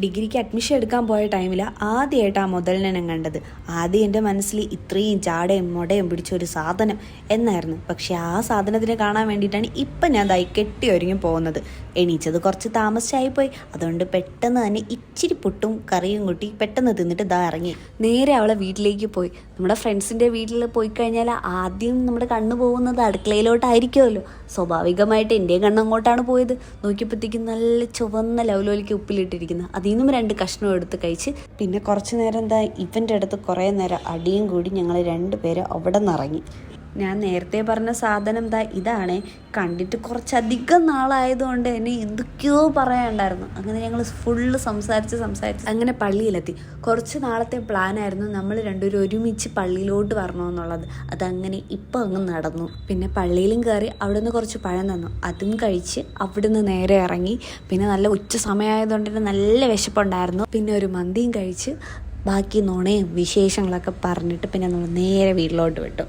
ഡിഗ്രിക്ക് അഡ്മിഷൻ എടുക്കാൻ പോയ ടൈമിൽ ആദ്യമായിട്ട് ആ മുതലിനെ ഞാൻ കണ്ടത്. ആദ്യം എൻ്റെ മനസ്സിൽ ഇത്രയും ചാടയും മുടയും പിടിച്ചൊരു സാധനം എന്നായിരുന്നു. പക്ഷേ ആ സാധനത്തിനെ കാണാൻ വേണ്ടിയിട്ടാണ് ഇപ്പം ഞാൻ കെട്ടി ഒരുങ്ങി പോകുന്നത്. എണീച്ചത് കുറച്ച് താമസിച്ചായിപ്പോയി. അതുകൊണ്ട് പെട്ടെന്ന് തന്നെ ഇച്ചിരി പുട്ടും കറിയും കൂട്ടി പെട്ടെന്ന് തിന്നിട്ട് ഇറങ്ങി നേരെ അവളെ വീട്ടിലേക്ക് പോയി. നമ്മുടെ ഫ്രണ്ട്സിൻ്റെ വീട്ടിൽ പോയി കഴിഞ്ഞാൽ ആദ്യം നമ്മുടെ കണ്ണ് പോകുന്നത് അടുക്കളയിലോട്ടായിരിക്കുമല്ലോ. സ്വാഭാവികമായിട്ട് എൻ്റെ കണ്ണങ്ങോട്ടാണ് പോയത്. നോക്കിയപ്പോഴത്തേക്കും നല്ല ചുവന്ന ലവലോലിക്ക് ഉപ്പിലിട്ടിരിക്കുന്ന അതിൽ നിന്നും 2 കഷ്ണം എടുത്ത് കഴിച്ച് പിന്നെ കുറച്ച് നേരം ഇവൻ്റെ അടുത്ത് കുറേ നേരം അടിയും കൂടി ഞങ്ങൾ 2 പേര് അവിടെ നിന്ന് ഇറങ്ങി. ഞാൻ നേരത്തെ പറഞ്ഞ സാധനം ഇതാണ്. കണ്ടിട്ട് കുറച്ചധികം നാളായതുകൊണ്ട് തന്നെ എന്തൊക്കെയോ പറയാനുണ്ടായിരുന്നു. അങ്ങനെ ഞങ്ങൾ ഫുള്ള് സംസാരിച്ച് അങ്ങനെ പള്ളിയിലെത്തി. കുറച്ച് നാളത്തെ പ്ലാനായിരുന്നു നമ്മൾ 2 പേരും ഒരുമിച്ച് പള്ളിയിലോട്ട് വരണമെന്നുള്ളത്. അതങ്ങനെ ഇപ്പം അങ്ങ് നടന്നു. പിന്നെ പള്ളിയിലും കയറി അവിടെ നിന്ന് കുറച്ച് പഴം തന്നു. അതും കഴിച്ച് അവിടെ നിന്ന് നേരെ ഇറങ്ങി. പിന്നെ നല്ല ഉച്ച സമയമായതുകൊണ്ട് തന്നെ നല്ല വിശപ്പുണ്ടായിരുന്നു. പിന്നെ ഒരു മന്തിയും കഴിച്ച് ബാക്കി നുണയും വിശേഷങ്ങളൊക്കെ പറഞ്ഞിട്ട് പിന്നെ നമ്മൾ നേരെ വീട്ടിലോട്ട് വിട്ടു.